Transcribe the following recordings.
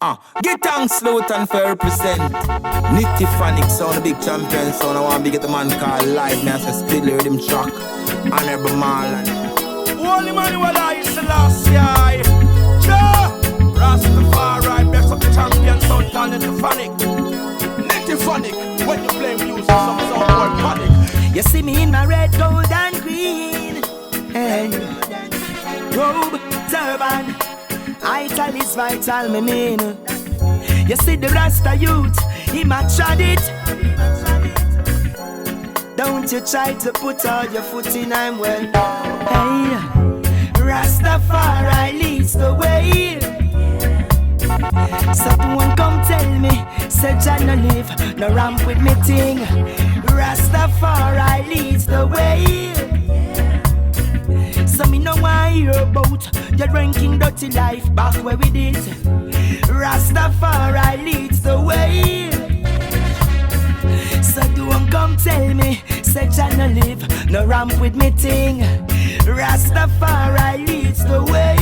Get thanks, Lutan Fyah represent. Nitty sound, a big champion sound. I want to get the man called Live. Me as a Spidler rhythm track. Honorable Marlon. Holy man, you are is the last year. Jah Rastafari, best of the champion sound, called Nitty when you play music, some sound called panic. You see me in my red, gold and green, hey. Robe, turban, ital is vital, me mean. You see the Rasta youth, he matched it. Don't you try to put all your foot in, I'm well. Hey, Rastafari leads the way. Someone come tell me, say Jah no live, no ramp with me ting. Rastafari leads the way. So me know I hear about your drinking dirty life back where we did. Rastafari leads the way. So don't come tell me, say Jah no live, no ramp with me ting. Rastafari leads the way.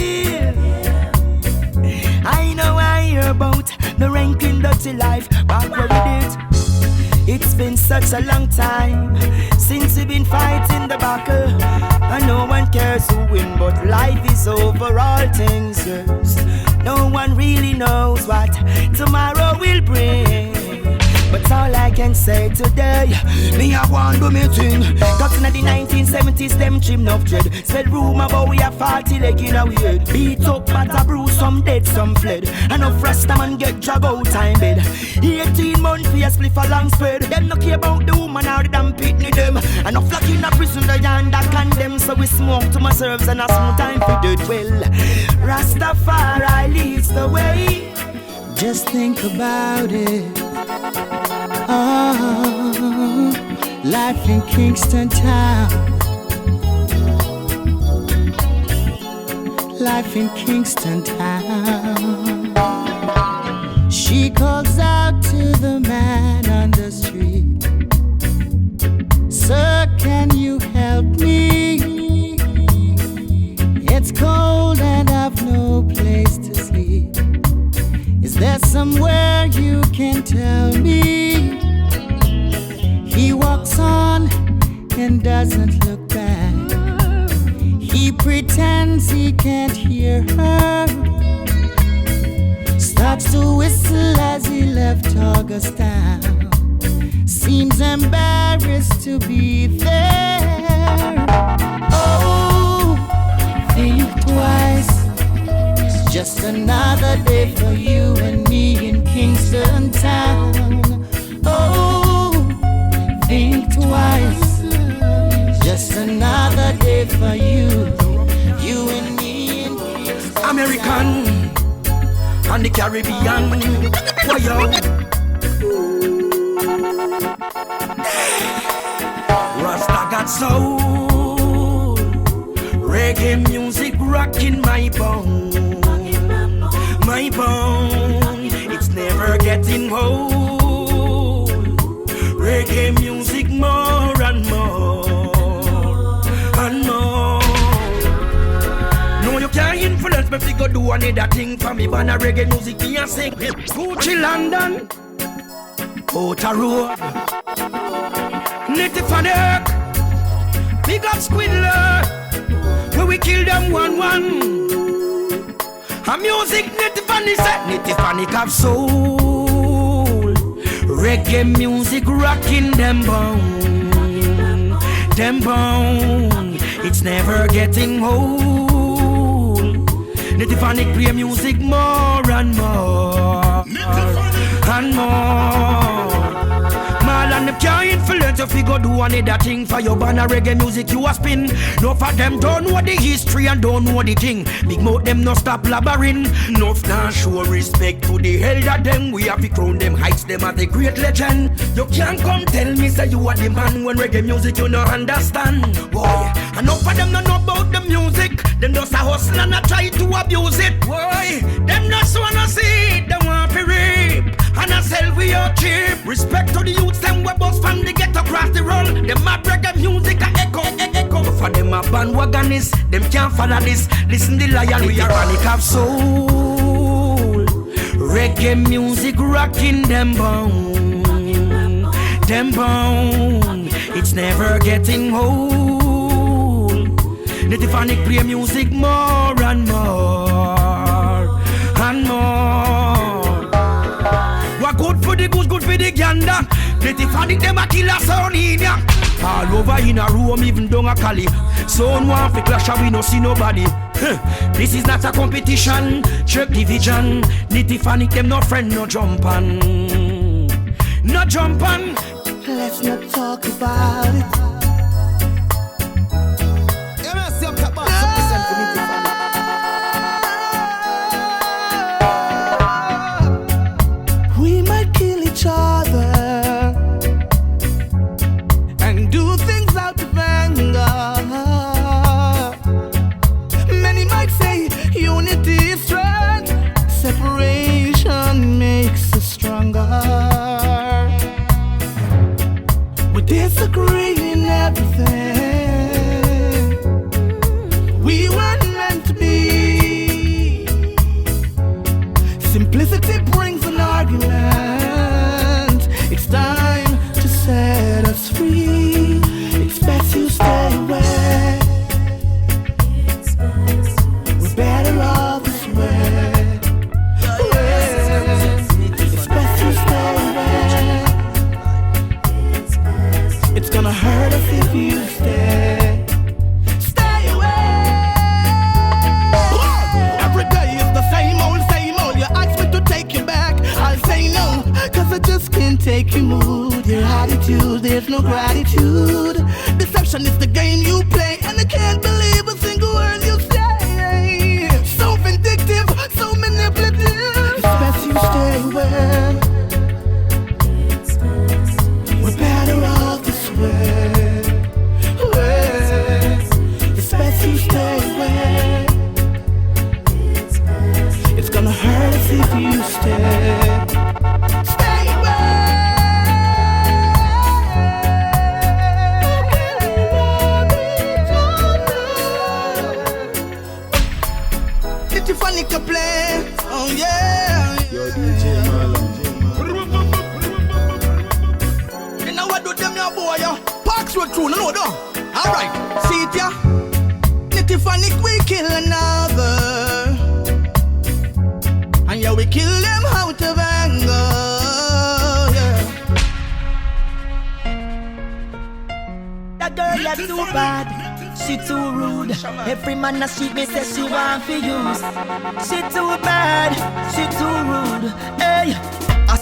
I know I hear about the ranking dirty life back where we did. It's been such a long time since we've been fighting the battle, and no one cares who win, but life is over all things, yes. No one really knows what tomorrow will bring. But all I can say today, me I want do me thing. Cause in the 1970s, them trim enough dread. Spread rumor about we a 40 leg in a weird. Beat up, but a bruise, some dead, some fled. Enough Rasta man get drag out time bed. 18 months for a spliff a long spread. Them no care about the woman or the damn pitney them. Enough flock in a prison, the yard that condemn. So we smoke to my serves and a smooth time for dead. Well, Rastafari leads the way. Just think about it. Oh, life in Kingston town. Life in Kingston town. She calls out to the man on the street. Sir, can you help me? It's cold and I've no place to sleep. Is there somewhere you can tell me? He walks on and doesn't look back. He pretends he can't hear her. Starts to whistle as he left Augustine. Seems embarrassed to be there. Oh, think twice. It's just another day for you and me in Kingston town. Oh, think twice. Just another day for you, you and me in Kingston. American and the Caribbean. Why yo? Rasta got soul. Reggae music rocking my bone. My bone, it's never getting old. Reggae music more and more and more. No, you can't influence me if you do another thing for me. But a reggae music me a sing. Gucci London, Outer Road, Nitty Fanek, big up Squidler, where we kill them 1-1. A music Nitty Fanek have soul. Reggae music rocking them bone. Them bone, it's never getting old. Nitty Fanek play music more and more and more. Marlon, them can't influence if you go do another thing for your banner reggae music you a spin. No for them don't know the history and don't know the thing. Big mouth them no stop blabbering. No nah show respect to the elder them. We have to crown them, heights them as a great legend. You can't come tell me say you are the man when reggae music you no understand. Boy, enough of them don't know about the music. Them just a hustle and a try to abuse it. Boy, them just wanna see it, them want to rape and a sell we out cheap. Respect to the youths, them we bust from the ghetto across the road. Them a reggae music a echo. For them a bandwagonists, them can't follow this. Listen the lion, we are panic have soul. Reggae music rocking them bone. Them bone. It's never getting old. Native Phonic play music more and more and more. What good for the goose, good for the gander. Native Phonic them a killer sound in ya. All over in a room, even down a Cali. Sound one fi clash and we no see nobody. This is not a competition, check division. Native Phonic them no friend, no jump on. No jump on. Let's not talk about it. We might kill each other and do things out of anger. Many might say unity is strength, separation makes us stronger. We disagree in everything. We weren't meant to be. Simplicity brings an argument. It's time to set us free. It's best you stay away. We're better off this way. It's best you stay away. It's gonna hurt us if you stay. Stay away. Every day is the same old, same old. You ask me to take you back, I'll say no, cause I just can't take your mood, your attitude, there's no gratitude. Deception is the game you play, and I can't believe a single word you say. So vindictive, so manipulative. It's best you stay away. We're better off this way. It's best you stay away. It's gonna hurt us if you stay. Stay away. Did you finally play? Oh yeah. Yo, DJ Marlon. You know what do them your boy, yo? Parks road through, no, no. Alright, see it, ya? Native Phonic, we kill another. And yeah, we kill them out of anger, yeah. That girl, that's too bad. She too rude. Every man that she me says she want for use. She too bad. She too rude. Hey.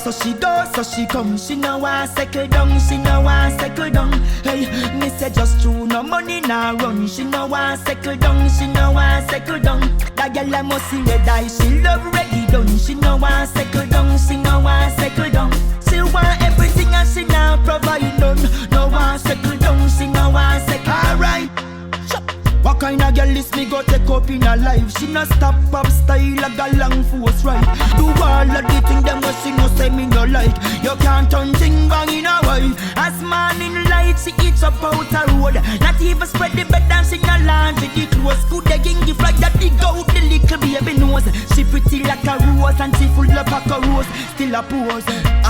So she does, so she come. She no want settle down. She no want settle down. Hey, me say just true, no money nah run. She no want settle down. She no want settle down. That girl I must see red eye. She love reggae done. She no want settle down. She no want settle down. She want everything and she now provide none. No want settle down. She no want settle. Alright. What kind of girl is me go take up in her life? She no stop pop style like a long force right. Do all of the things them what she no say me no like. You can't turn thing bang in her wife. As man in light she eats up out her road. Not even spread the bed and she no laundry the clothes. Good again give like that dig out the little baby nose. She pretty like a rose and she full of pack of rose. Still a pose.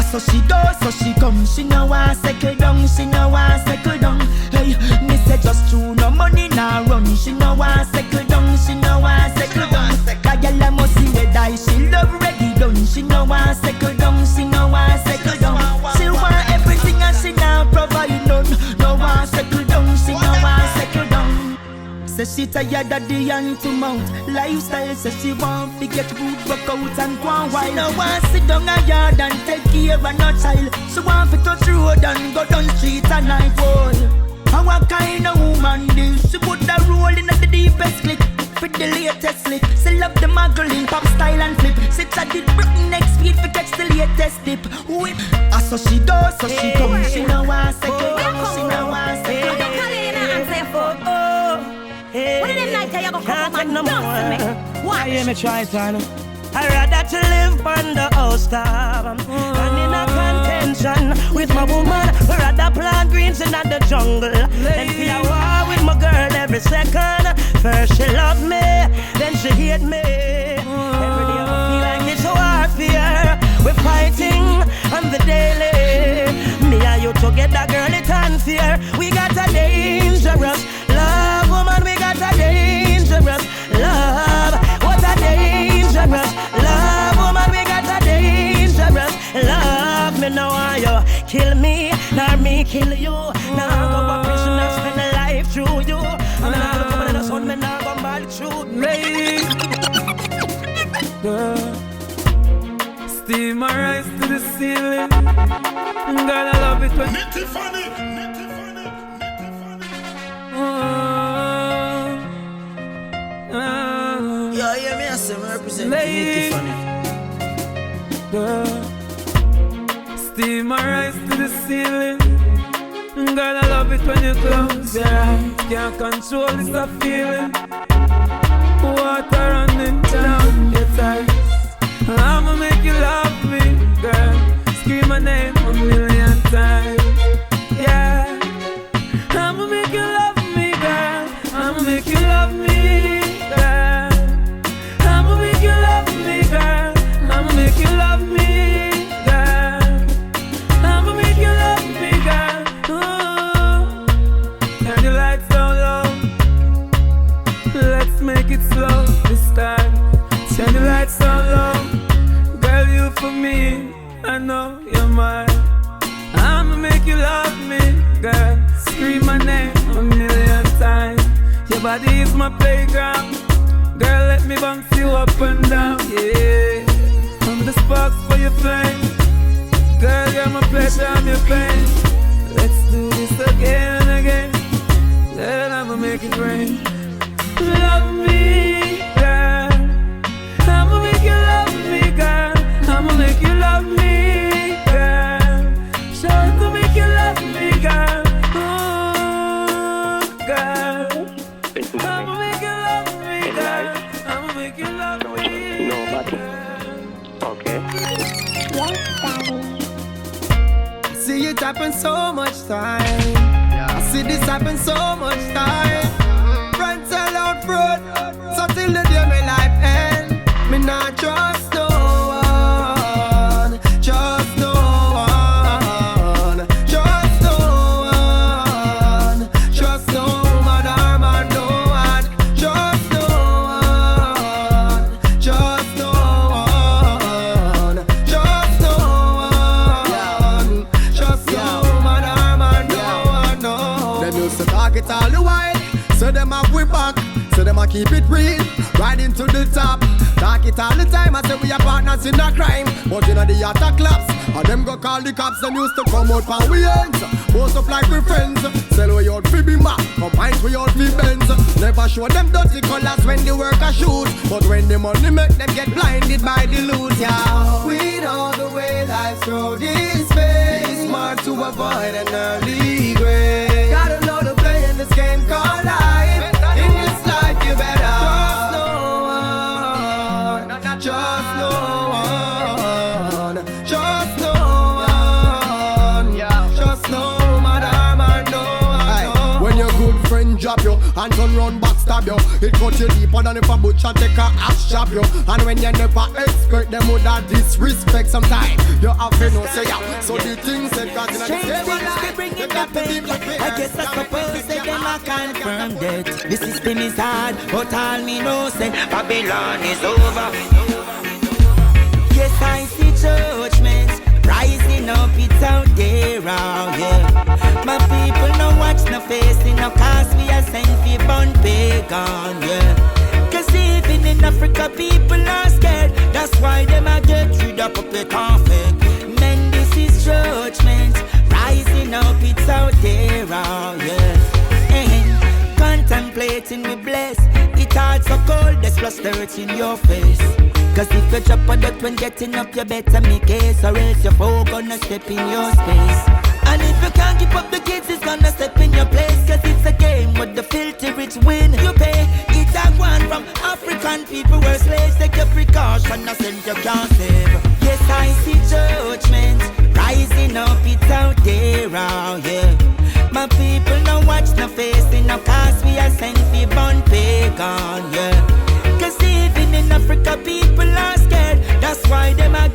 So she does, so she come. She no want settle down. She no want settle down. Hey, me say just true, no money nah run. She no want settle down, she no want settle down. That girl I must see the die, she love reggae done. She no want settle down, she no want settle down. She want everything and she now provide none. No want settle down, she no want settle down. Say she tired of the hand-to-mouth lifestyle. Say she want to get good, work out and go on wild. She no want sit down a yard and take care of no child. She want to touch road and go down street at night, boy. And what kind of woman this? She put the roll in at the deepest click. For the latest slip. She love the muggling, pop style and flip. Sit at the breakneck speed for catch the latest dip. Whip. So she does, so she come. She no want second down. She no want second down. What did them night tell you go come and dance to me? What? I hear me try to I'd rather to live on the house top and in a contention with my woman. I'd rather plant greens in the jungle than feel a war with my girl every second. First she love me, then she hate me. Every day I feel like it's so hard fear. We're fighting on the daily. Me and you together, girl, it's unfair. We got a dangerous love, woman. We got a dangerous love. What a dangerous love, woman. We got a dangerous love. Me know how you kill me, nor me kill you. Now go a prisoner, spend a life through you. I'm not coming in the sun, me now go mad through me. Steam my rise to the ceiling. God, I love it when Nitty funny. Yeah, yeah, me I say me represent Nitty funny. Steam my rise to the ceiling. God, I love it when you close your eyes. Can't control this a feeling. Water running down your thighs. I'ma make you love me, girl. Scream my name 1,000,000 times. Yeah. I'ma make you love me, girl. I'ma make you love me, girl. I'ma make you love me, girl. I'ma make you love me, girl. I'ma make you love me, girl. Ooh. Turn the lights down low. Let's make it slow this time. Turn the lights down low. Girl, you for me, I know you're mine. I'ma make you love me, girl. Scream my name 1,000,000 times. Your body is my playground. Girl, let me bounce you up and down, yeah. I'm the sparks for your flame. Girl, you're my pleasure, I'm your pain. Let's do this again and again. Girl, I'ma make it rain. Love me, girl. I'ma make you love me, girl. I'ma make you love me, girl. Sure to make you love me, girl. Oh, girl. I'ma make you love me, girl. I'ma make you love me. Nobody. Okay. See it happen so much time. I see this happen so much time. Friends sell out front, so till the day my life end, me not trust no one, trust no one, trust no one, trust no man, no one, trust no one, trust no one, trust no one, trust no man, no one, no. Them used to talk it all the while. So them have we back, so them a keep it real, riding to the top. Talk it all the time, I say we are partners in a crime. But in the attack claps, and them go call the cops. Them used to come out for we ends, post up like we friends. Sell we out for be mad, combine we out for Benz. Never show them dirty colors when the worker shoot, but when the money make them get blinded by the loot, yeah. We know the way life through this phase, smart to avoid an early grave. Gotta know the play in this game called life. In this life you better trust no one, trust no one, trust no one, trust no man, no one. When your good friend drop you and turn round backstab you, it cut you deeper than if a butcher take a axe chop you. And when you never expect them would have disrespect sometime, you have to know say yeah. So the things said cause in the same life, you got to be prepared. I guess I suppose they them a confirm that the system is hard, but all me know say Babylon is over. Yes, I see judgments rising up, it's out there, oh yeah. My people no watch no facing no cause we are sent for born pagan, yeah. Cause even in Africa people are scared, that's why them a get rid of puppet conflict. Men, this is judgment rising up, it's out there, oh yeah. Contemplating we bless, it hard so cold, there's plus dirt in your face. Cause if you drop a duck when getting up, you better make case, or else your foe gonna step in your space. And if you can't keep up the kids, it's gonna step in your place. Cause it's a game with the filthy rich win. You pay, it's a one from African people were slaves. Take your precaution, I send you can't save. Yes, I see judgment rising up, it's out there, oh yeah. My people no watch no facing no cause we are sent for born pagan, yeah. Cause even in Africa people are scared, that's why them a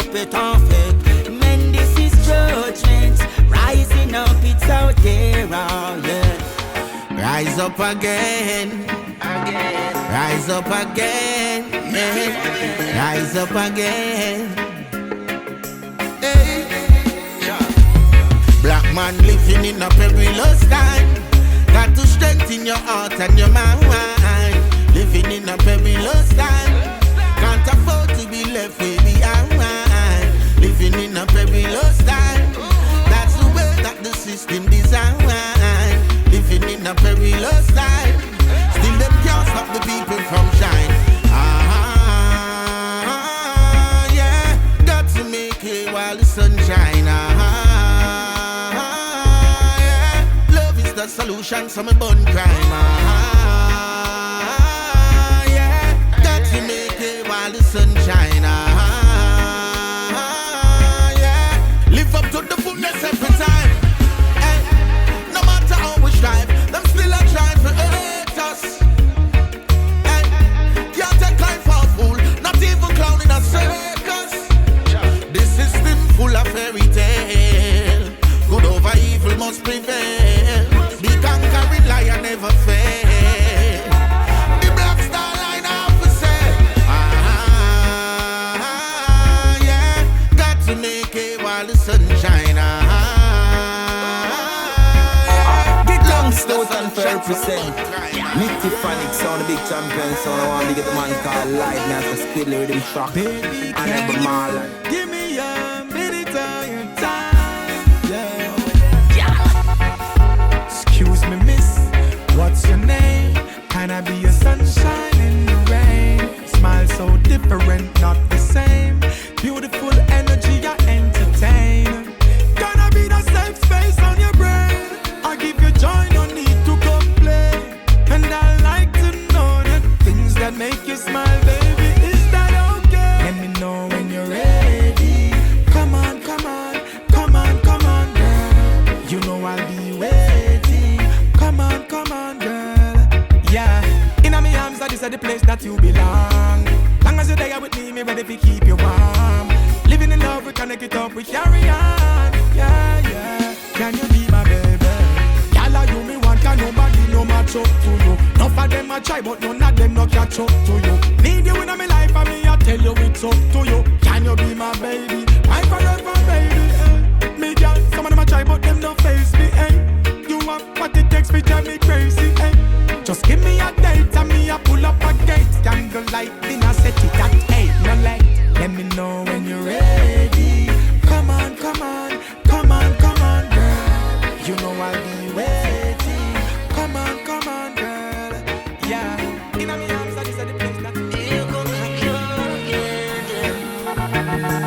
keep it on fake. Men, this is judgment. Rising up, it's out there, oh yeah. Rise up again. Rise up again. Rise up again. Hey. Black man living in a perilous time. Got to strengthen your heart and your mind. Living in a perilous time. Can't afford to be left way behind. Living in a perilous time. That's the way that the system designed. Living in a perilous time. Still them can't stop the people from shine. Yeah. Got to make hay while the sun shine. Yeah. Love is the solution, so me burn crime. Yeah. Got to make hay while the sun shine. Yeah. Live up to the fullness every time. Hey. No matter how we strive, them still a trying to hurt us. Hey. Can't take life for a fool, not even clown in a circus. This system full of fairy tale. Good over evil must prevail. The conquering lion never fail. The black star line up for sale. Yeah. Got to make it while the sun shine. Lutan Fyah represent. Nicky Phonics sound the big champion sound. I want to get the man called Live. Now it's a Speedler rhythm track. And every mall. Give me a minute of your time. Excuse me, miss. What's your name? Can I be your sunshine in the rain? Smile so different, not the same. Beautiful energy, I entertain. Gonna be the safe space on your brain. I give you joy, no need to complain. And I like to know the things that make you smile, baby. Is that okay? Let me know when you're ready. Come on, come on, come on, come on, girl. You know I'll be waiting. Come on, girl. Yeah, in my arms, this is the place that you belong. Long as you're there with me ready to keep you warm. Living in love, we connect it up, we carry on. Yeah, yeah. Can you be my baby? You me want, can nobody no match up to you. Enough of them a try, but none of them no catch up to you. Need you in my life, and me I tell you it's up to you. Can you be my baby? My forever baby. Me girl, some of them a try, but them don't face me. You have what it takes me, drive me crazy. Just give me a date, and me I pull up a gate. Candlelight dinner, set it at 8. No light, let me know when you're ready. Come on, come on, come on, come on, girl. You know I'll be waiting. Come on, girl. Yeah. In my arms, I just said the place that you come again.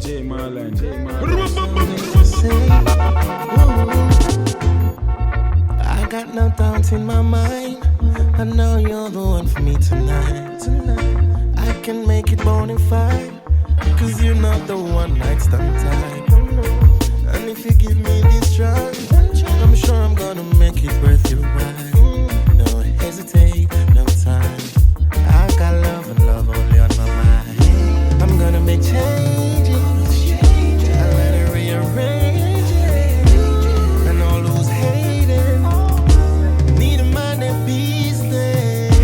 J Marlon. I got no doubts in my mind. I know you're the one for me tonight. I can make it bona fide, 'cause you're not the one night stand type. And if you give me this try, I'm sure I'm gonna make it worth your while. No hesitate, no time. I got love and love only on my mind. I'm gonna make changes. I let it rearrange it. And all who's hating need a mind at business.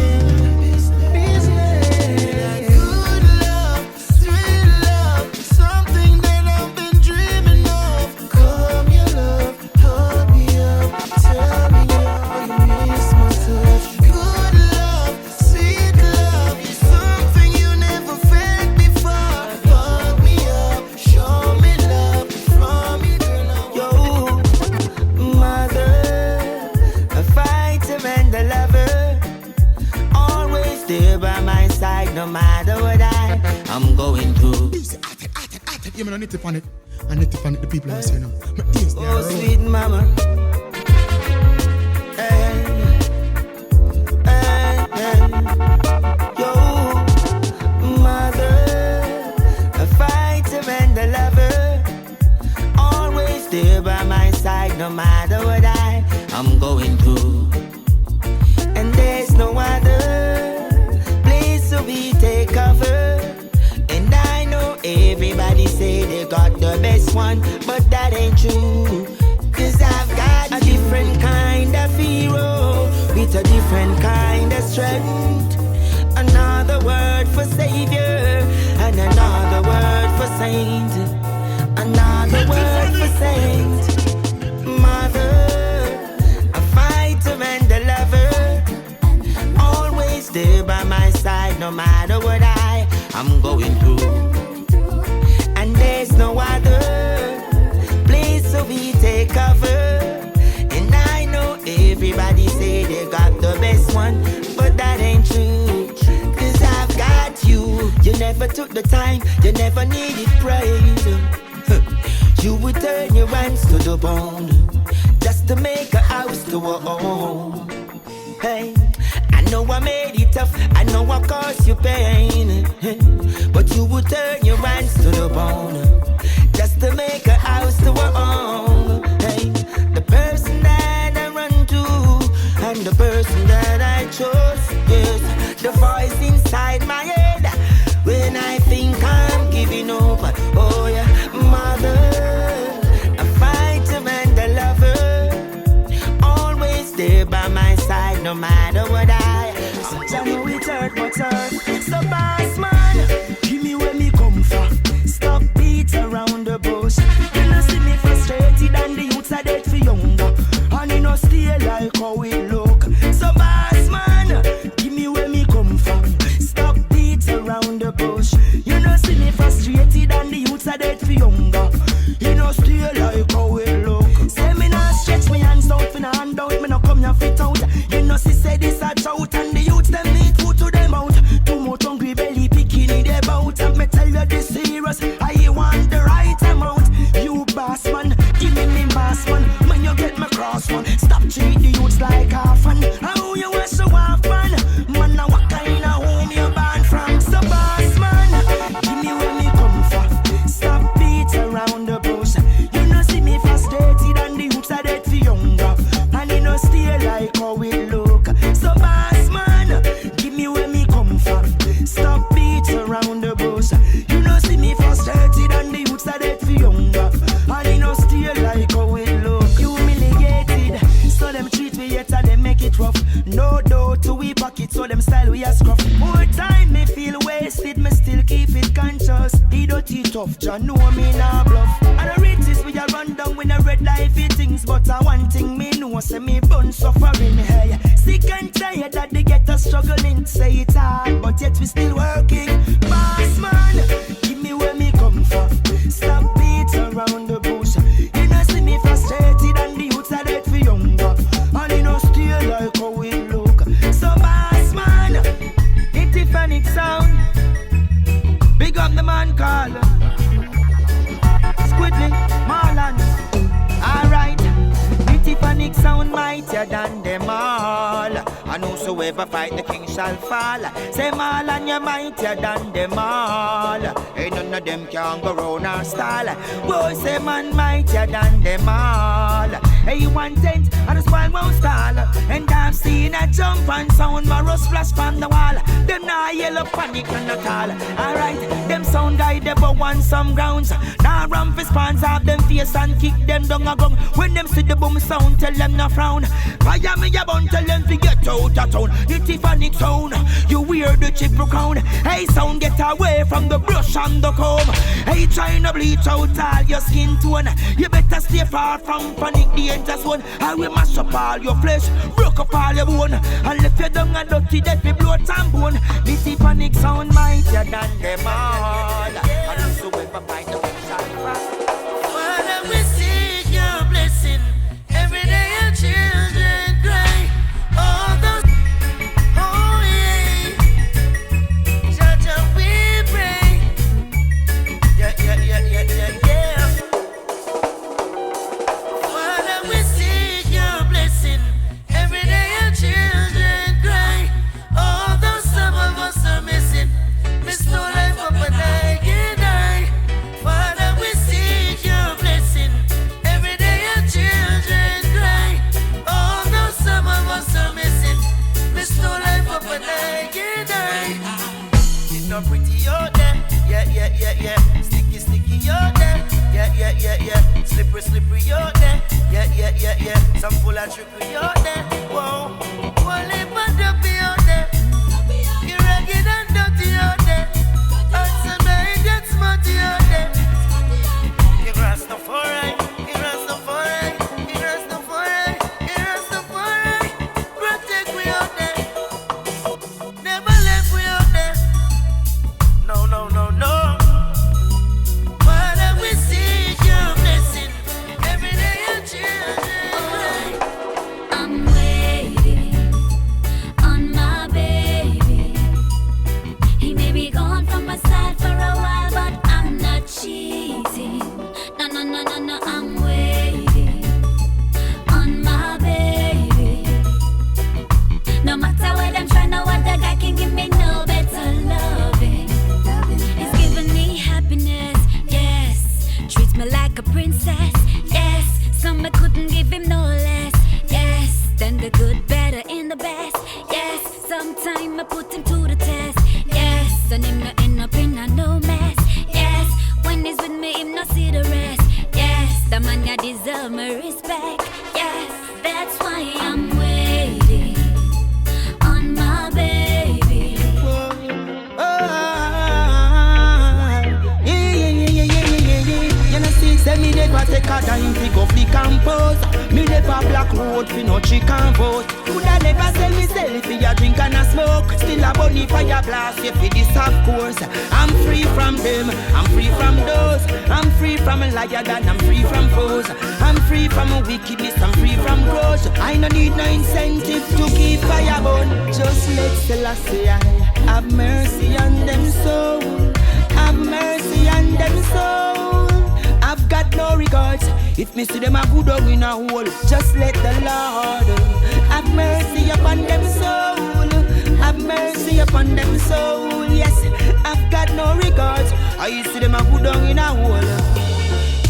Good love, sweet love, something that I've been dreaming of. Come your love, hug me up, tell me how you miss my touch. Good love, sweet love, something you never felt before. Hug me up, show me love from eternal. Yo, mother, a fighter and a lover, always there by my side, no matter what I'm going through. You mean I need to find it. I need to find it. The people are saying, my ears, they are Oh, sweet mama. Hey, hey, hey. Yo, mother, a fighter and a lover, always there by my side, no matter what I'm going through. And there's no other place to be take cover. And I know everybody say they got the best one, but that ain't true. 'Cause I've got a different kind of hero with a different kind of strength. Another word for savior and another word for saint. Another word for saint. Mother, a fighter and a lover, always there by my side, no matter what I'm going through. And there's no other place to be take cover. And I know everybody say they got the best one, but that ain't true. 'Cause I've got you. You never took the time, you never needed praise. You would turn your hands to the bone just to make a house to a home. Hey, I know I made it tough, I know I caused you pain, but you would turn your hands to the bone just to make a house to a home. Hey, the person that I run to and the person that I chose, yes, the voice inside my head when I think I'm giving up. Oh yeah, mother, a fighter and a lover, always there by my side, no matter what I know it hurt, but hurt. So boss man, give me where me come from. Stop beats around the bush. You know see me frustrated and the youths are dead for younger, and you know stay like how we look. So boss man, give me where me come from. Stop beats around the bush. You know see me frustrated and the youths are dead for younger. You know stay like how we look. Say me not stretch me hands out for no hand out. Me no come here fit out. You know see say this a drought and the youths them need food to them out. Too much hungry belly picking it about. And me tell you this serious, I want the right amount. You boss man, give me boss man. When you get my cross one, stop treat the youths like half and how you want so half man. Man, now what kind of home you born from? So boss man, give me where me come from. Stop beats around the bush. You know see me frustrated and the youths are dead for younger, and you know stay like how we look. So boss man, give me where me come from. Stop beats around the bush. You know see me frustrated and the youths are dead for younger, and you know stay like how we look. Humiliated, so them treat we yet and them make it rough. No doubt to we pocket, so them style we a scruff. More time me feel wasted, me still keep it conscious. The dirty tough, Jah know me nah bluff. And the riches we a run down when I red life things, but I one thing me know, say me bun suffering. Hey, sick and tired that they get us struggling. Say it's hard, but yet we still working. Boss man, give me where me come from. Stop beats around the bush. You know see me frustrated and the youths are dead for younger, and you know still like how we look. So boss man, it if and it sound. Big up the man call mightier than them all. And whosoever fight the king shall fall. Say all and you're mightier than them all. Ain't none of them can go round our style. Boy, say man mightier than them all. Hey, 1/10 and the spoil won't stall. And I've seen a jump and sound marrow splash from the wall. Them now yellow panic and not all. Alright, them sound guy they but want some grounds. Now run for spawns off them face and kick them down a gong. When them see the boom sound, tell them not frown. Fire me a bun, tell them to get out of town. The Tiffany sound, you wear the chip crown. Hey sound, get away from the brush and the comb. Hey trying to bleach out all your skin tone. You better stay far from panic dangerous one. I will mash up all your flesh, broke up all your bone. And if you don't a dirty death, we blow and bone. The Tiffany sound mightier than them all. And whosoever fight the wind shall fall. Father, we seek your blessing. Every day your children cry. All those, oh yeah. Jah, we pray. Yeah. Father, we seek your blessing. Every day your children cry. All those some of us are missing. Miss no life up and I can die. Father, we seek your blessing. Every day your children cry. Although some of us are missing, miss no life up and I can die. It's not pretty out there. Yeah. Sticky out there. Yeah. Slippery out there. Yeah. Some full of trickery out there. Whoa. One lip and dumpy out there. You're ragged and dirty out there. And somebody that's smarty out there. You're Rastafari. Protect we out there. Never left we out there. No. Father, we seek your blessing. Every day your children. I'm waiting on my baby. He may be gone from my side for a while, but I'm not cheating. No, I'm waiting on my baby. No matter what I'm trying, no other guy can give me no better loving. He's giving me happiness, yes. Treats me like a princess, yes. Some I couldn't give him no less, yes. Than the good, better, and the best, yes. Sometime I put him to the test, yes. And him not end up in a no mess, yes. When he's with me, him not see the rest, yes. The man ya deserve my respect, yes. That's why I'm waiting on my baby. You know see, say me never take a dime fi go flick and pose. Me never black road fi no chicken vote. Coulda never sell me fi a drink and a smoke. Still a bunny fire blast you fi this of course. I'm free from them, I'm free from those. I'm free from a liar and I'm free from foes. I'm free from a wickedness, I'm free from grudge. I no need no incentive to keep fire burn. Just let Selassie have mercy on them soul. Have mercy on them soul. I've got no regards. If me see them a good dog in a hole, just let the Lord have mercy upon them soul. Have mercy upon them soul. Yes, I've got no regards. I see them a good dog in a hole.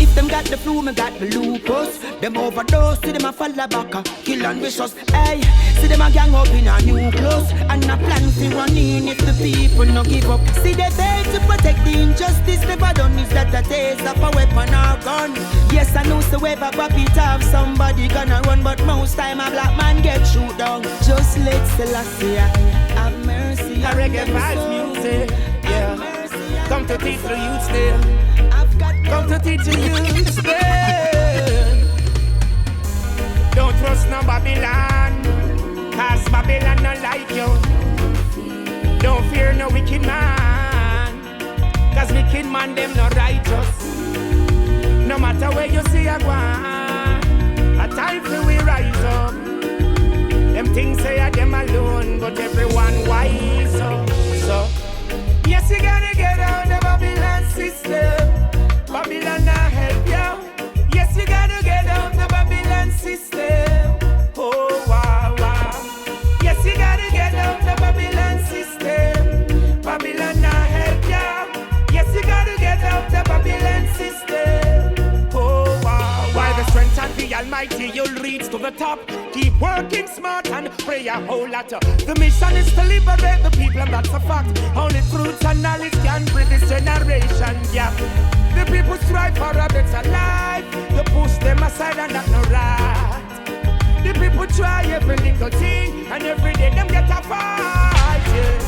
If them got the flu, me got the lupus. Them overdose, see them a fall back, kill and vicious. Hey, see them a gang up in a new clothes. And a plan to run in if the people no give up. See they beg to protect the injustice. Never done is that a taste of a weapon or gun. Yes, I know so ever pop it off, somebody gonna run. But most time a black man get shoot down. Just let Selassie have mercy. A Reggae Vibes music, yeah. Come to teach the youth still. Come to teach the youth still. Don't trust no Babylon, cause Babylon not like you. Don't fear no wicked man, cause wicked man them not righteous. No matter where you see a one, a time for we rise up. Them things say are them alone, but everyone wise up. So, yes you gotta get out of Babylon system. Babylon not help you. Yes you gotta get out of Babylon system. Oh. until you'll reach to the top. Keep working smart and pray a whole lot. The mission is to liberate the people, and that's a fact. Only truth and knowledge can bridge this generation gap. The people strive for a better life. You push them aside and that's no right. The people try every little thing, and every day them get a fight, yeah.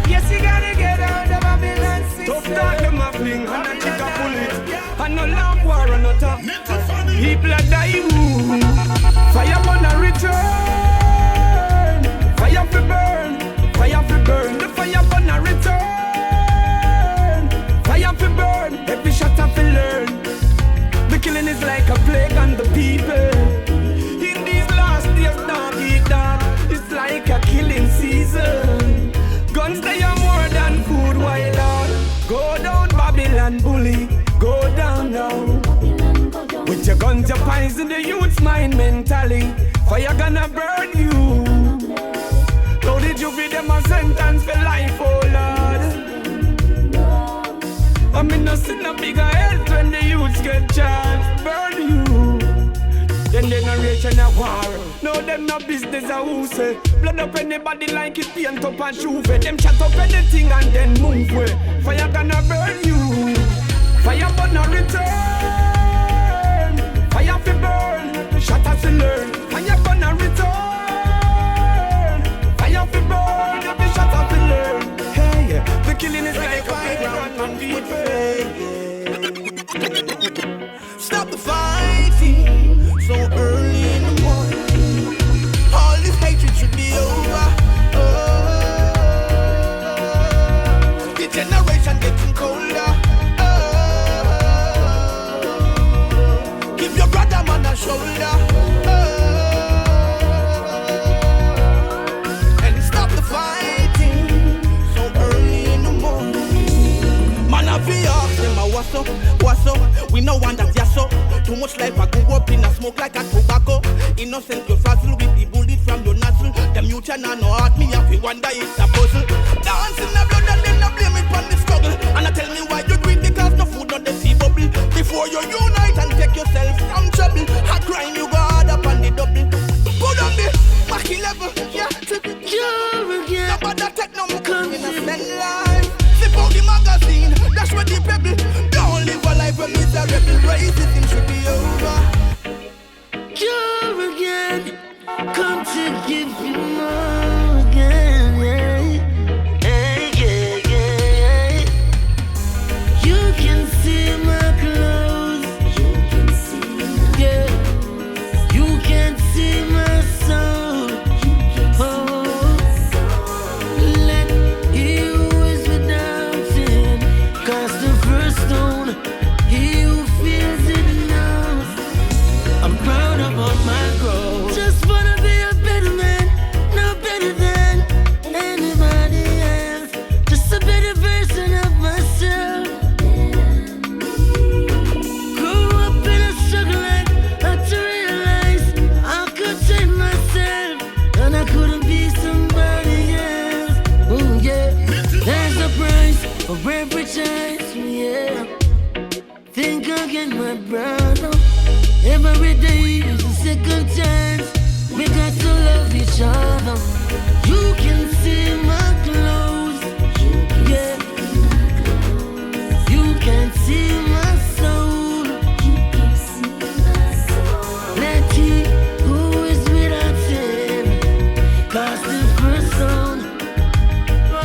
Yes, you gotta get out of Babylon system. Tough talk them a fling, and a chick a pull it. And no lamp war and no top. People a dying. Fire wanna return. Fire fi burn. Fire fi burn. The fire wanna return. Fire fi burn. Every shot a fi learn. The killing is like a plague on the people. In these last days, don't eat that. It's like a killing season. Guns they are more than food, why Lord? Go down Babylon bully. Go down now. With your guns, you poison the youth's mind mentally. Fire gonna burn you. How did you give them a sentence for life, oh Lord? I mean, no sin a bigger health when the youths get charged. Burn you. Then generation a war. No, them no business a who say. Blood up anybody like it paint up and shoe. Them chat up anything and then move way. Fire gonna burn you. Fire but no return. Fire fi burn. Shut us to learn. Fire but no return. Fire fi burn. Every shut us to learn. Hey, the killing is like a playground on people. Stop the fighting so early in the morning. All this hatred should be over. The generation getting colder. Give your brother man a shoulder. And stop the fighting so early in the morning. Man, I be off them, what's up, what's up? We no want that, yes, so. Too much life I go up in a smoke like a tobacco. Innocent you frazzle with the bullet from your nostril. Them you cannot know heart me if you wonder it's a puzzle. Dance in the blood and then I blame it on the struggle. And I tell me why you do it because no food on the sea bubble. Before you unite and take yourself from trouble, a crime you go hard up on the double. Put on the Mach 11, yeah, triple Cure again. Nobody take no more in a spend life. Zip out the magazine, that's where the pebble. Don't live a life where miserable. Racism should be over. Cure again, come to give you more again, yeah. Hey, yeah, yeah, yeah. You can see my clothes. You can see my yeah. You can see my soul. Oh, let he who is without sin cast the first stone. He who feels it knows. I'm proud about my growth. Just wanna be a better man, no better than anybody else. Just a better version of myself. Grew up in a struggle like had to realize I could change myself and I couldn't be somebody else. Oh yeah, there's a price for every chance, yeah. Think I'll get my brother. Every day is a second chance. We got to love each other. You can see my clothes. Yeah. You can see my soul. Let he who is without sin cast the first stone.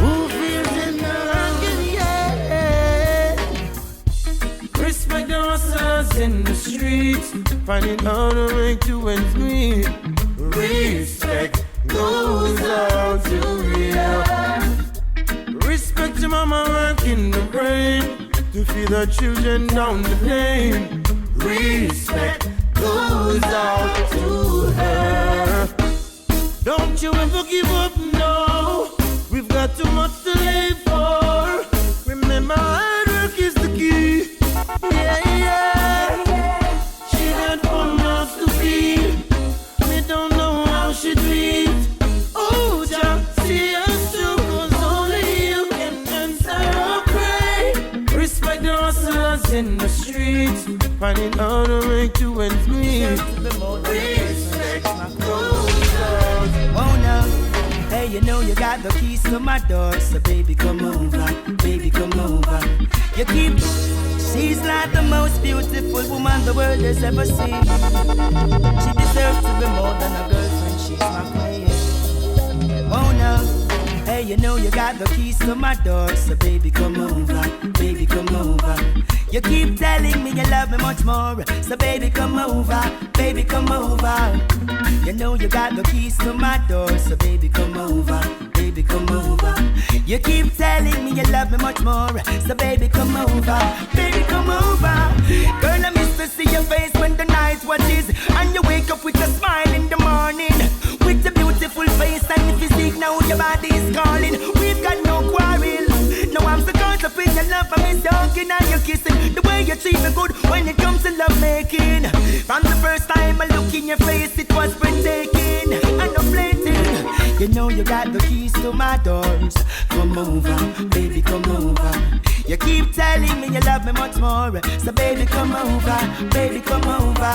Who feels it now? Yeah. Respect the hustlers in the streets, finding how to make two ends meet. Respect goes out to real. Respect your mama working the brain to feed the children down the lane. Respect goes out to her. Don't you ever give up, no. We've got too much to live for. Remember, hard work is the key. Yeah, yeah. She had 4 mouths to feed. Me don't know how she do it. Oh, Jah, see us through, 'cause only you can answer our prayer. Respect the hustlers in the streets, finding out a way to ends meet. Respect goes out. Oh no, hey, you know you got the keys to my door, so baby come over, baby come over. You keep, she's like the most beautiful woman the world has ever seen. She deserves to be more than a girlfriend, she's my queen. Oh no, hey, you know you got the keys to my door, so baby come over, baby come over. You keep telling me you love me much more, so baby come over, baby come over. You know you got the keys to my door, so baby come over, baby come over. You keep telling me you love me much more, so baby come over, baby come over. Girl, I miss to see your face when the night watches, and you wake up with a smile in the morning, with a beautiful face and the physique. Now your body is calling. We've got no quarrel. No, I'm so caught up in your love, I miss talking and you kissing. The way you treat me good when it comes to love making. From the first time I look in your face, it was breathtaking and upflating. You know you got the keys to my doors. Come over, baby, come over. You keep telling me you love me much more, so baby, come over, baby, come over.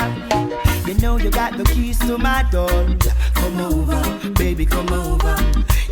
You know you got the keys to my doors. Come over, baby, come over.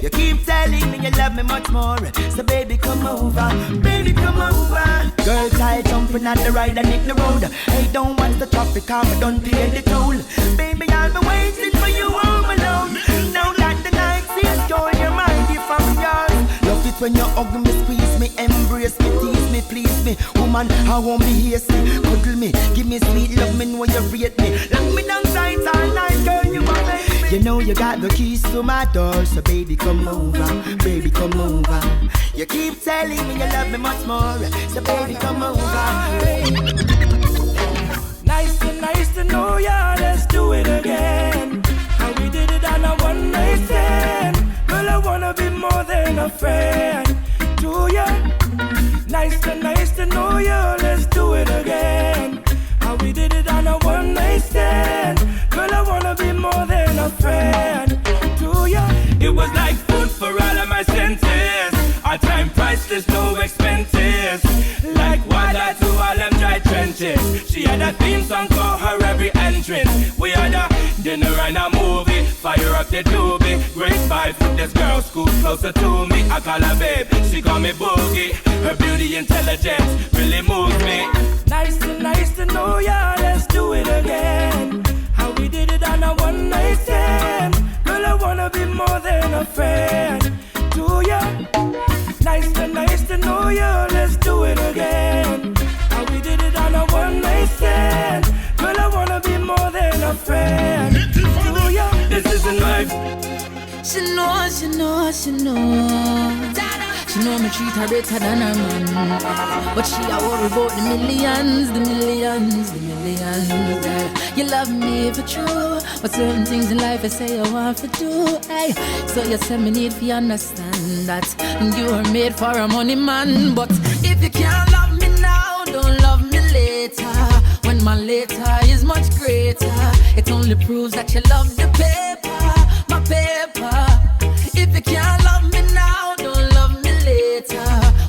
You keep telling me you love me much more, so baby, come over, baby, come over. Girl, I jumping on the ride and hit the road. Hey, don't watch the traffic, I'm done paying the toll. Baby, I'll be waiting for you home alone. Now that the night sees joy, your mind if I'm yours. Love it when you hug me, squeeze me, embrace me, tease me, please me. Woman, I won't be hasty. Cuddle me, give me sweet love, me know you rate me. Lock me down tight all night, girl, you my baby. You know you got the keys to my door, so baby, come over, baby, come over. You keep telling me you love me much more, so baby, come over. Nice to know ya, let's do it again. How we did it on a one night stand. Girl, I wanna be more than a friend to ya. Nice to know ya, let's do it again. How we did it on a one night stand. Girl, I wanna be more than a friend to ya. It was like food for all of my senses. Our time priceless, no expenses. Like water to all them dry trenches. She had a theme song for her every entrance. We had a dinner and a movie. Fire up the doobie. Great vibes with this girl, school closer to me. I call her babe, she call me Boogie. Her beauty, intelligence really moves me. Nice to know ya, let's do it again. How we did it on a one night stand. Girl, I wanna be more than a friend to ya. Nice to know ya, let's do it again. How we did it on a one night stand. Girl, I wanna be more than a friend to ya. This isn't life. She know. She know me treat her better than her man, but she a worry about the millions. You love me for true, but certain things in life I say I want to do. Hey, so you say me need to understand that you are made for a money man. But if you can't love me now, don't love me later. When my later is much greater, it only proves that you love the paper, my paper. If you can't love me now, don't love me later.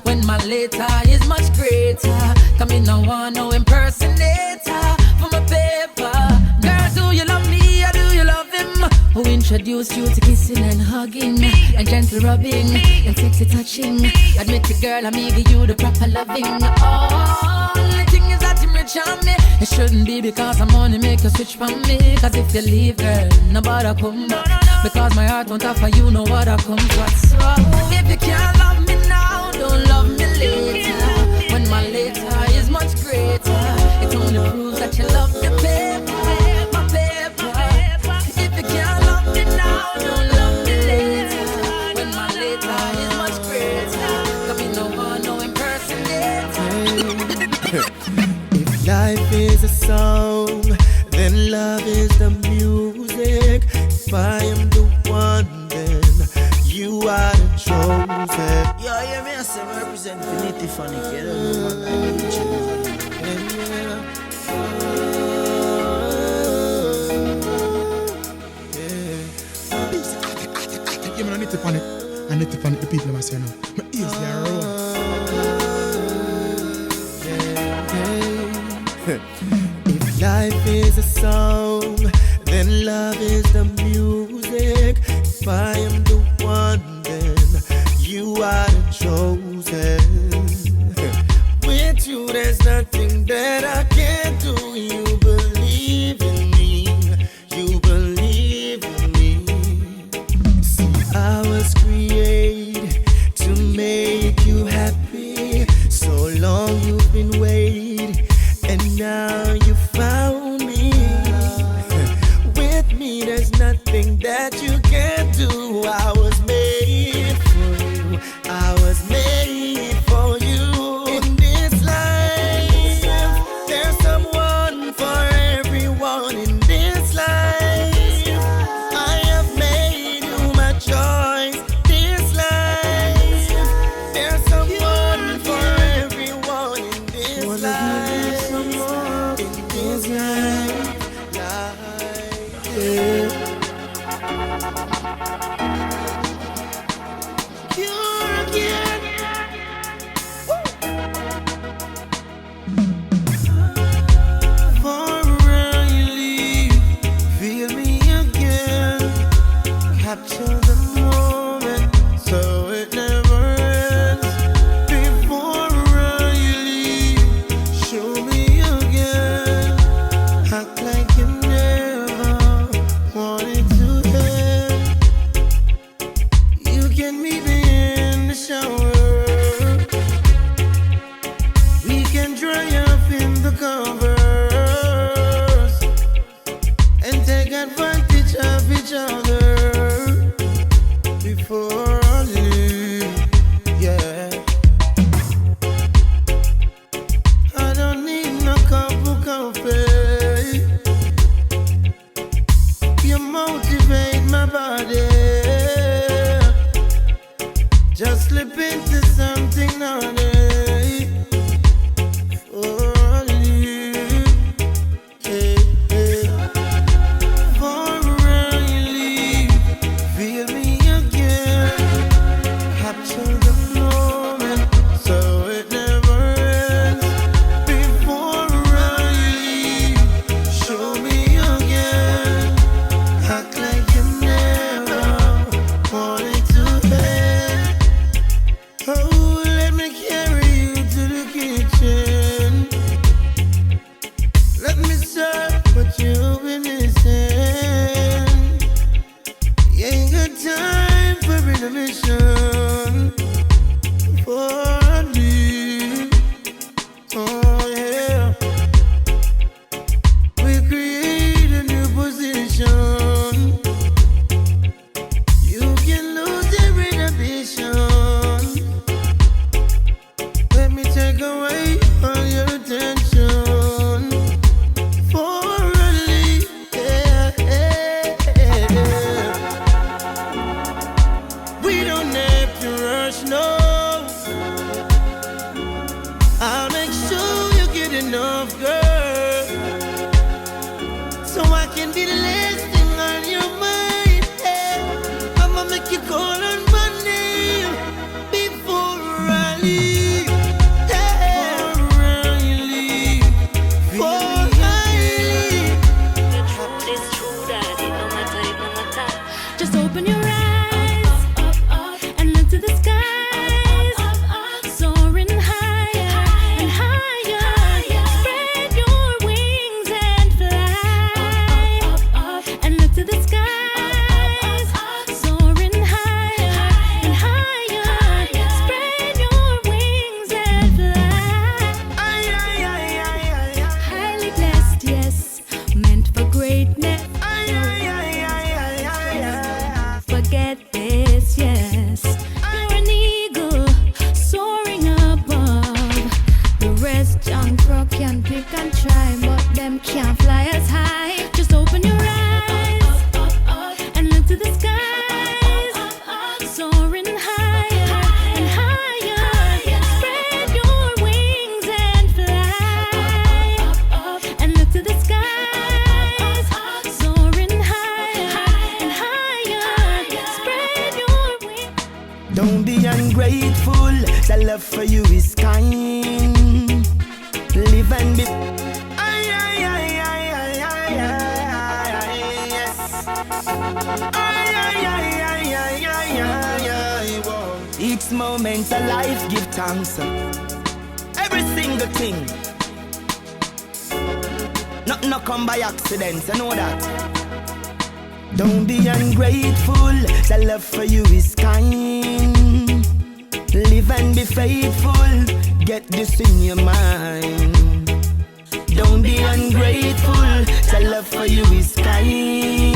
When my later is much greater, come in no one, no impersonator for my paper. Girl, do you love me or do you love him? Who introduced you to kissing and hugging and gentle rubbing and sexy touching? Admit it, girl, I'm giving you the proper loving. Oh, the thing is that you rich on me. It shouldn't be because I'm only make you switch from me. Cause if you leave, girl, nobody come back. Because my heart won't offer you no other comfort. So if you can't love me now, don't love me later. When my later is much greater, it only proves that you love the paper, my paper. If you can't love me now, don't love me later. When my later is much greater, come in no one, no impersonator. If life is a song, then love is the music. If I am the one, then you are the chosen. Yo, hear me, I say I represent Finity Funny, kid. I need to panic the people I say now. My ears they are wrong. If life is a song, then love is the music. If I am the one, then you are the chosen. With you, there's nothing that I can't do. You believe in me. You believe in me. See, I was created to make you happy. So long you've been waiting, and now you found me. With me, there's nothing that you can't do. I was made for you. I was made for you. In this life, there's someone for everyone. In this life, I have made you my choice. This life, there's someone for everyone. In this life, in this life, yeah. Cure again. For around you leave, feel me again. Capture the moment so it never ends. Before around you leave, show me again. Act like you never wanted to end. You can meet me in the shower. We can dry up in the covers and take advantage of each other before I leave. Yeah, I don't need no cup of coffee. You motivate my body. Just slip into something naughty. For you, hey, hey. For around you leave, feel me again. Capture the moment so it never ends. Before around you leave, show me again. Act like you never wanted to end. Oh, let me carry you to the kitchen. Let me serve what you've been missing. You ain't got time for intermission. For me, oh yeah. We create a new position. You can lose your inhibition. Let me take away all your attention. For early, yeah, yeah. We don't have to rush, no. I'll make sure you get enough, girl, so I can be the last thing on your mind. Yeah. I'ma make you call on my name before I leave. Yeah. For around you leave, before I leave. The truth is true, daddy, no matter, no matter. Just open your eyes and look to the skies, soaring higher and higher. Spread your wings and fly, and look to the skies, soaring higher and higher. Spread your wings and fly. Highly blessed, yes, meant for greatness. Forget this, yes. You're an eagle soaring above. The rest junk rock can pick and try, but them can't fly as high. Just open your eyes and look to the skies, soaring higher and higher. Spread your wings and fly, and look to the skies, soaring higher and higher. Spread your wings. Don't be ungrateful, the love for you is kind. Live and be Each moment of life give thanks. Every single thing. Nothing no come by accident, you know that. Don't be ungrateful, the love for you is kind. Live and be faithful, get this in your mind. Don't be ungrateful, the love for you is kind.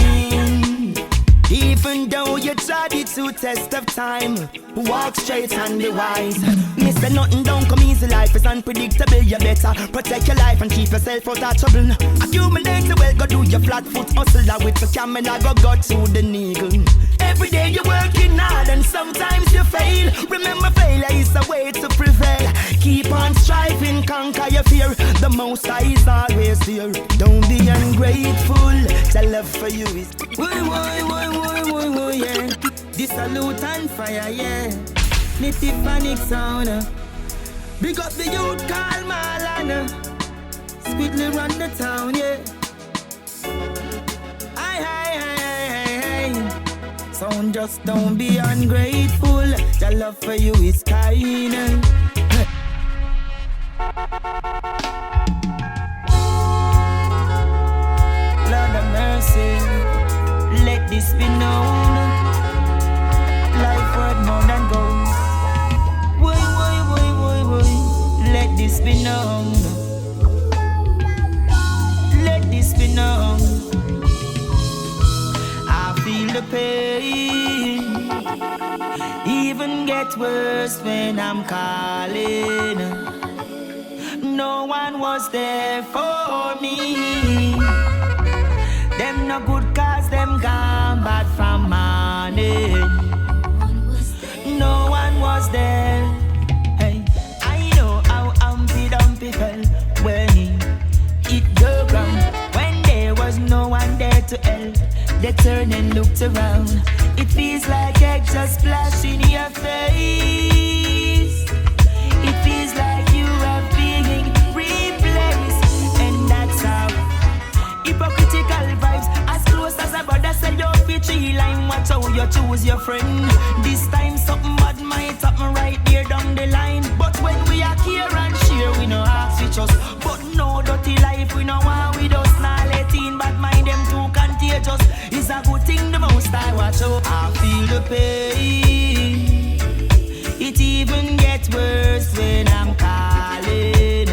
Even though you tried it to test of time, walk straight and be wise. Mister nothing don't come easy, life is unpredictable. You better protect your life and keep yourself out of trouble. Accumulate the wealth, go do your flat foot hustle. That with the camera go through the needle. Every day you're working hard and sometimes you fail. Remember failure is the way to prevail. Keep on striving, conquer your fear. The Most High is always there. Don't be ungrateful, the love for you is yeah. This a Lutan Fyah, yeah. Native panic sound. Big up the youth, call Malana. Squiddly run the town, yeah. Aye. Sound just don't be ungrateful. The love for you is kind. Lord of mercy, let this be known. Life worth more than gold. Woy. Let this be known. Let this be known. I feel the pain. Even get worse when I'm calling. No one was there for me. Them no good cause them gone bad from morning. No one was there. Hey, I know how Dumpy felt when it go wrong. When there was no one there to help, they turned and looked around. It feels like egg just splash in your face. It feels like you are being replaced, and that's how hypocritical vibes. As close as a brother said, you're bitchy line. Watch how you choose your friend. This time something bad might happen right there down the line. But when we are here and share, we no ask each us. But no dirty life, we no want with us. Now let in bad mind, them too contagious. It's a good thing the Most I watch out. I feel the pain. It even gets worse when I'm calling.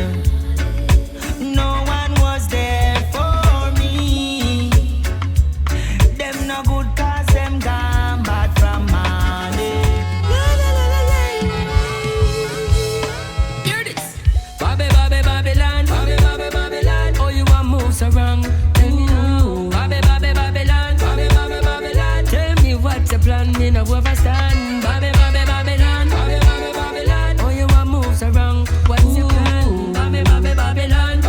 No one was there for me. Them no good cause them gone bad from money. Hear this. Babylon. Oh, you want moves around. Tell me now. Babylon. Tell me what's your plan, me no overstand. Babylon. Oh, you want moves around. What's your plan? Babylon. Babylon.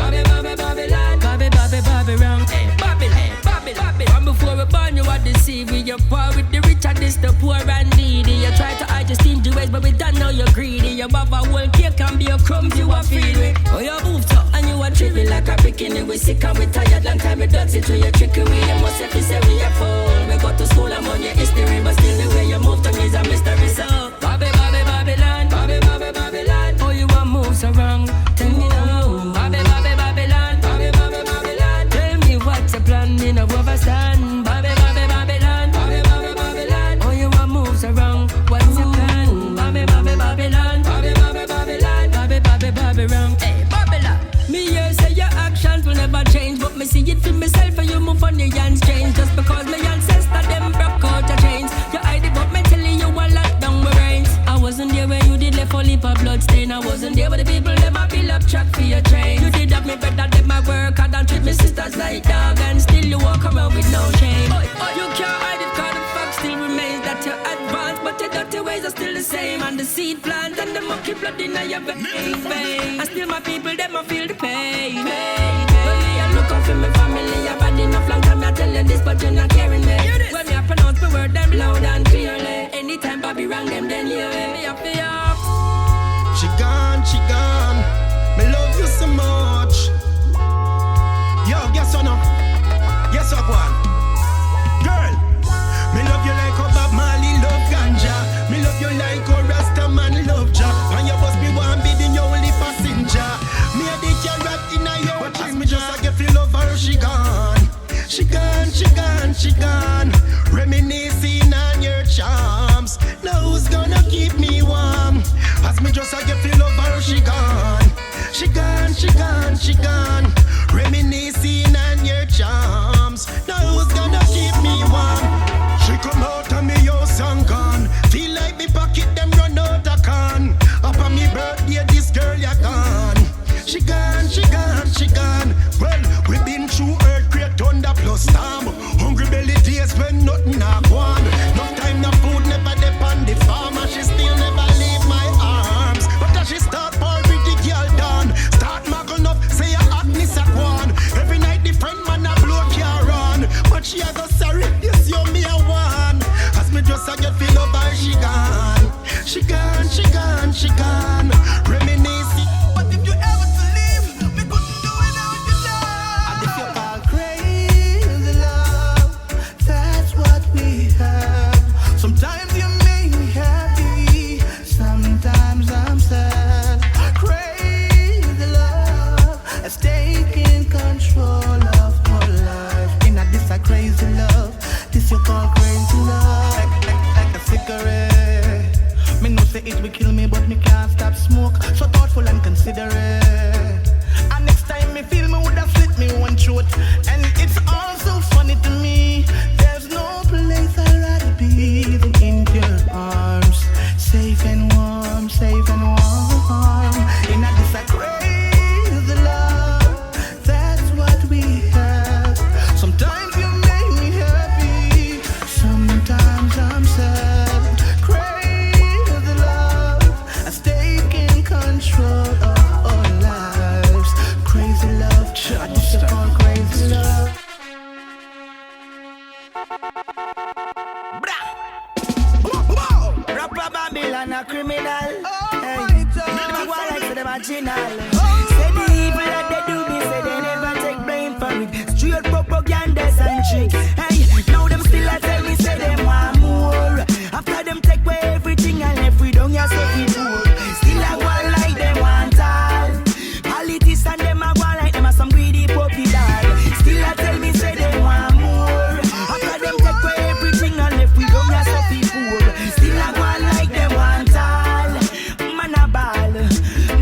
From before we born, you are deceived. You're poor with the rich and this the poor and needy. You try to hide your stingy ways, but we don't know you're greedy. You have a whole cake and be a crumbs you are feed with. Oh, you moved up and you are tripping like a bikini. We sick and we tired, long time we don't sit with your trickery. You must have to say we are full. We go to school and on your history, but still the way you move to me is a mystery. So Babylon. Oh, you want moves around. Tell me now. Babylon. Tell me what's your plan, me no overstand. Babylon. Oh, you want moves around. What's your plan? Babylon. Hey, Babylon. Me here say your actions will never change, but me see it for myself and you move on your hands change. Just because my ancestors them broke out your chains. You hide it but mentally you a lock down my brains. I wasn't there when you did left a leap of blood stain. I wasn't there when the people never build up track for your train. You did have me better than my work. I don't treat my sisters like dog, and still you walk around with no shame. You can't hide it cause the fact still remains that you're advanced, but your dirty ways are still the same. And the seed plant and the monkey blood in your vein. And still my people them a feel the pain. When me I look out for my family, I've had enough long time I tell you this, but you're not caring me. When me I pronounce my word them loud and clearly. Anytime Bobby wrong them then leave me up for you. She gone. Me love you so much. Yo, guess what now? Guess what, one? Girl, she gone. Reminiscing on your charms. Now who's gonna keep me warm? As me just get feel of her, she gone. She gone, she gone, she gone. Reminiscing on your charms. Now who's gonna keep me warm? She come out of me house and gone. Feel like me pocket them run out of can. Up on me birthday, this girl ya gone. She gone, she gone, she gone. Well, we been through earthquake, thunder plus storm. Hungry belly days when nothing a gone. No time, no food, never depend the farmer. She still never leave my arms. But as she start pour with the girl down, start mugging up, say a hotness a gone. Every night the friend man a blow car on. But she a go sorry, this you me a one. As me just a get feel of her, she gone. She gone, she gone, she gone. Reminiscing. But if you ever to leave, we couldn't do without your love. And if you call crazy love, that's what we have. Sometimes you make me happy, sometimes I'm sad. Crazy love has taken control of my life. And this a crazy love, this you call crazy love. Like a cigarette. Me know say it will kill me, but me can't stop smoke. So thoughtful and considerate. And next time me feel me woulda slit me one throat. And it's also funny to me. There's no place I'd rather be than in your arms, safe and warm, safe and warm. In a this a crazy love, that's what we have. Sometimes you make me happy, sometimes I'm sad. Crazy love has taken control of our lives. Crazy love, I just call crazy love. Rapper Babylon a criminal. Hey, them a go like say them a general. Say the evil that they do, me say they never take blame for it. Straight propaganda and trick. Hey, now them still a tell me say them want more. After them take away everything and left we don't have to do. Still a go like them want all. Politicians them a go like them a some greedy puppy dog. Still a tell me say they want more. After them take away everything and left we don't have to do. Still a go like them want all. Man a ball,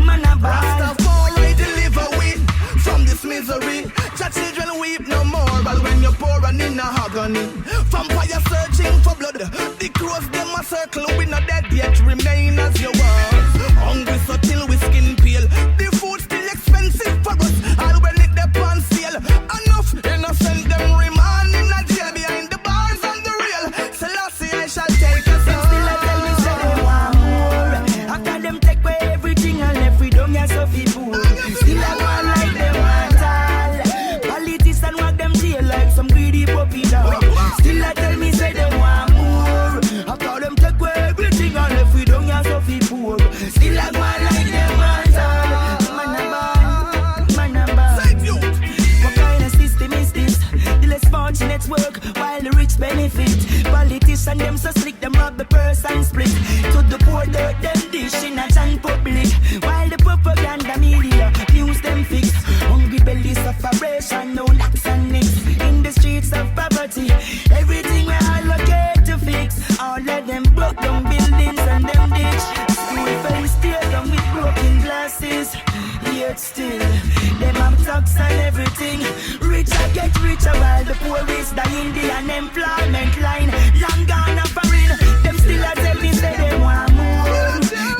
man a ball. Rastafari deliver we from this misery. Jah children weep no more, but when you're poor and in a agony. Vampire searching for blood. The crows them a circle, we not dead yet, remain as you was. Hungry so till we skin peel. The food still expensive for us, all when it up on sale. Enough innocent them remand in a jail behind the bars and the rail. Selassie I shall take us Them still a tell me say they want more. After them take away everything and left we don't have so people. Still a go like them want all. Politicians walk them jail like some greedy puppy dog. Still a tell me say they want more. After them take away everything and left we don't have so people. Still a go like them want all. Man a ball, man a ball. What kind of system is this? The less fortunate work while the rich benefit. Politicians them so slick, them rob the purse and split. To the poor dirt them dish in a and public. While the propaganda media news them fix. Hungry bellies of aberration, no knocks and nicks. In the streets of poverty, everything we allocate to fix. All of them broke down buildings and them ditch. School fence tear down with broken glasses. Yet still, them have tax and everything. Richer get richer while the poor is dying. The unemployment line long gone and foreign. Them still a tell me say they want more.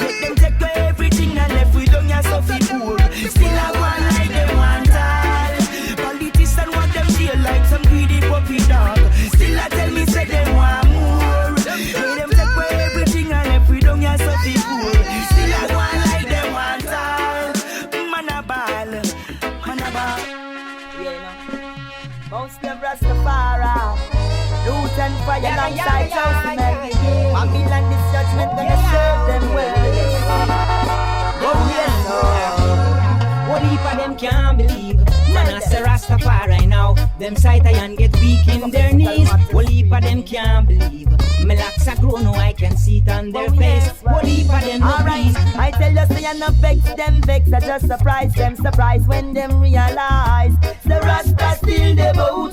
Let them take away everything and left we don't have so poor. Still a one like them want all. Politicians want them jail like some greedy puppy dog. Still a tell me say they want more. Let them take away everything and left we don't have so poor. Still a one like them want all. Man a ball, man a ball. Yeah, man. Most of Rastafari. Lutan Fyah alongside Jamaican. Babylon this judgment gonna serve them well. Oh yes, what if them can't believe? Man, I say Rastafari now. Them sight and get weak in their knees. What if them can't believe? My locks are grown, no I can see it on their face. What if them not alright, I tell you, say I'm not vex them vex. I just surprise them, surprise when them realize the Rasta still the boat.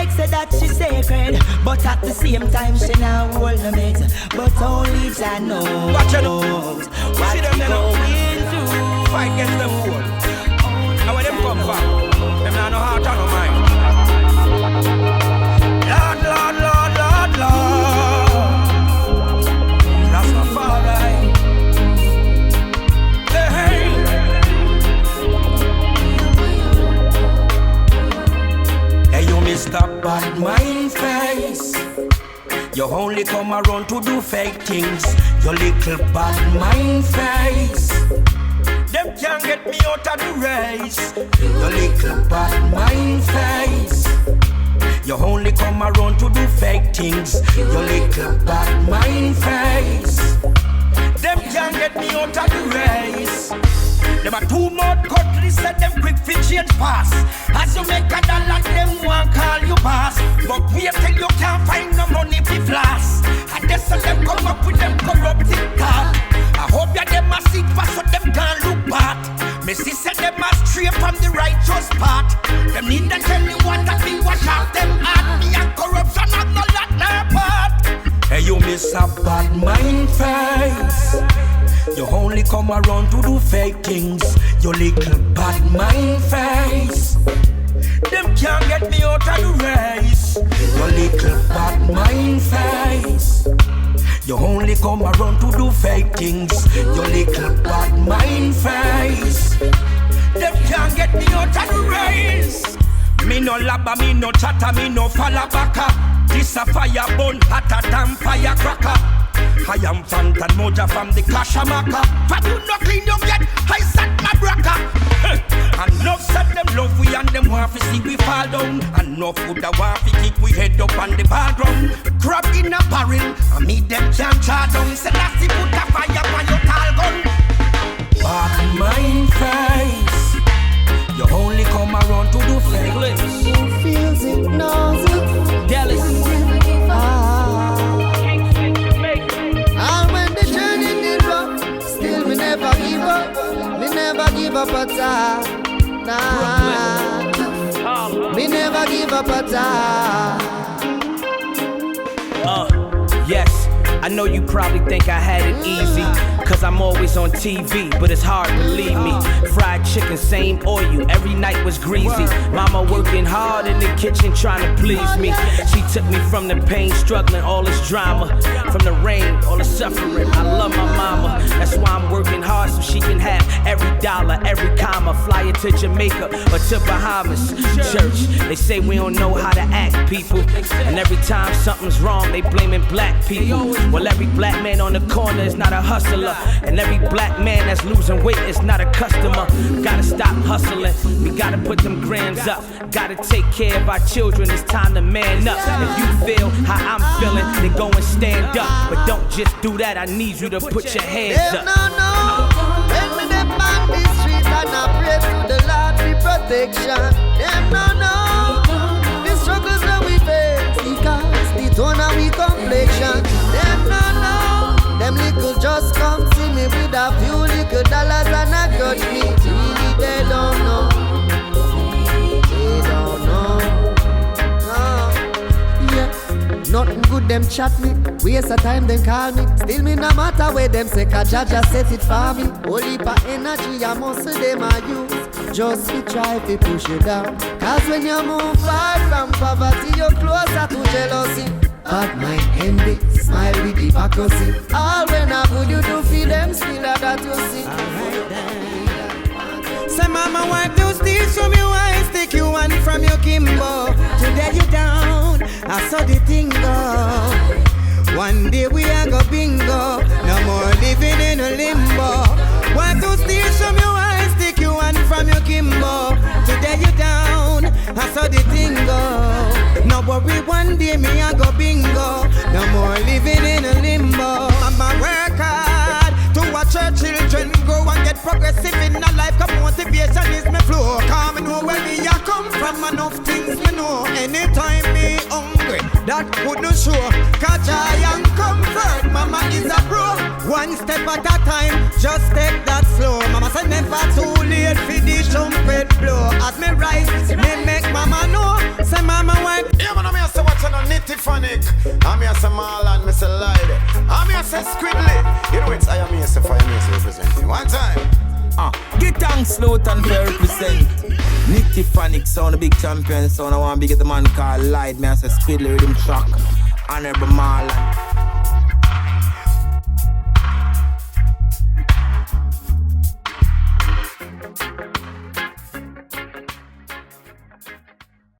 Take say that she sacred, but at the same time she now hold no mate. But only Jah knows Watch out. what See them we then going through. fight against them fool. Now where them come from? Them not no heart or no mind. Lord, Lord, Lord, Lord, Lord. Rastafari. Hey. Hey, you Mr. Bad Mind Face. You only come around to do fake things. You little bad mind face. Them can't get me out of the race. You little bad mind face. You only come around to do fake things. You little bad mind face. Them can't get me out of the race. Them a two mouth cutlass and them quick fi change pass. As you make a dollar, them want call you boss. But wait till you can't find no money fi floss. And they so them come up with them corrupted talk. I hope ya them a seek fast so them can't look back. Me see say them a stray from the righteous path. Them need to tell me what that thing wash off them heart. Me and corruption have no lot no part. Hey you miss a bad mind face. You only come around to do fake things. You little bad mind face. Them can't get me out of the race. You little bad mind face. You only come around to do fake things. You little bad mind face. Them can't get me out of the race. Me no labba, me no chatter, me no falabaka. This a fire burn hotter than firecracker. I am Fantan Mojah from the Kashamaka. But you no clean you get, I sat my braka. And love said them love we and them want to see we fall down. And no food that want to kick we head up on the background. Crab in a barrel, and me them can't char down. Say that's the put a fire on your tall gun. Bad mind face. You only come around to do fake. Who feels it, knows it. Dallas. And when the journey did rough, still me never give up. Me never give up at all. Nah. Me never give up at all. Yes, I know you probably think I had it easy, cause I'm always on TV, but it's hard, believe me. Fried chicken, same oil, every night was greasy. Mama working hard in the kitchen trying to please me. She took me from the pain, struggling, all this drama. From the rain, all the suffering, I love my mama. That's why I'm working hard so she can have every dollar, every comma. Fly it to Jamaica or to Bahamas. Church, they say we don't know how to act, people. And every time something's wrong, they blaming black people. Well, every black man on the corner is not a hustler. And every black man that's losing weight is not a customer. Gotta stop hustling, we gotta put them grams up. Gotta take care of our children, it's time to man up. If you feel how I'm feeling, then go and stand up. But don't just do that, I need you to put your hands up. No, when me them on the street and I pray to the Lord for protection. Them no, the struggles that we face, because the tone of we complexion. Them no, them little just come see me with a few little dollars and a grudge me. Really they don't know. They don't know. Yeah, nothing good them chat me. Waste of time them call me. Still me no matter where them say, cause Jah just set it for me. Only for energy and muscle them I use. Just to try to push you down. Cause when you move far from poverty, you're closer to jealousy. Bad mind envy, smile with hypocrisy. All when I good you do for them, still I got to see. Say mama want to steal from you, I stick you one from your Kimbo. Today you down, I saw the thing go. One day we are go bingo, no more living in a limbo. Want to steal from you, I stick you one from your Kimbo. Today you down, I saw the thing go. No worry, one day me I go bingo. No more living in a limbo. Mama work hard to watch her children grow and get progressive in a life. Cause motivation is my flow. Cause me know where me I come from, enough things me know. Anytime me hungry, that wouldn't show. Cause I am comfort, mama is a pro. One step at a time, just take that slow. Mama say never too late for the trumpet blow. As me rise, me make mama know. Say mama want. Yeah, Marlon, Mr. Lyle. I'm here, say Squidly. You know it's I am here, say Fire Mason representing. One time. Get thanks, Lutan Fyah represent. Nitty Phonic sound, a big champion sound. I want to be get the man called Light. Me I say Squidly rhythm track. Honorable Marlon.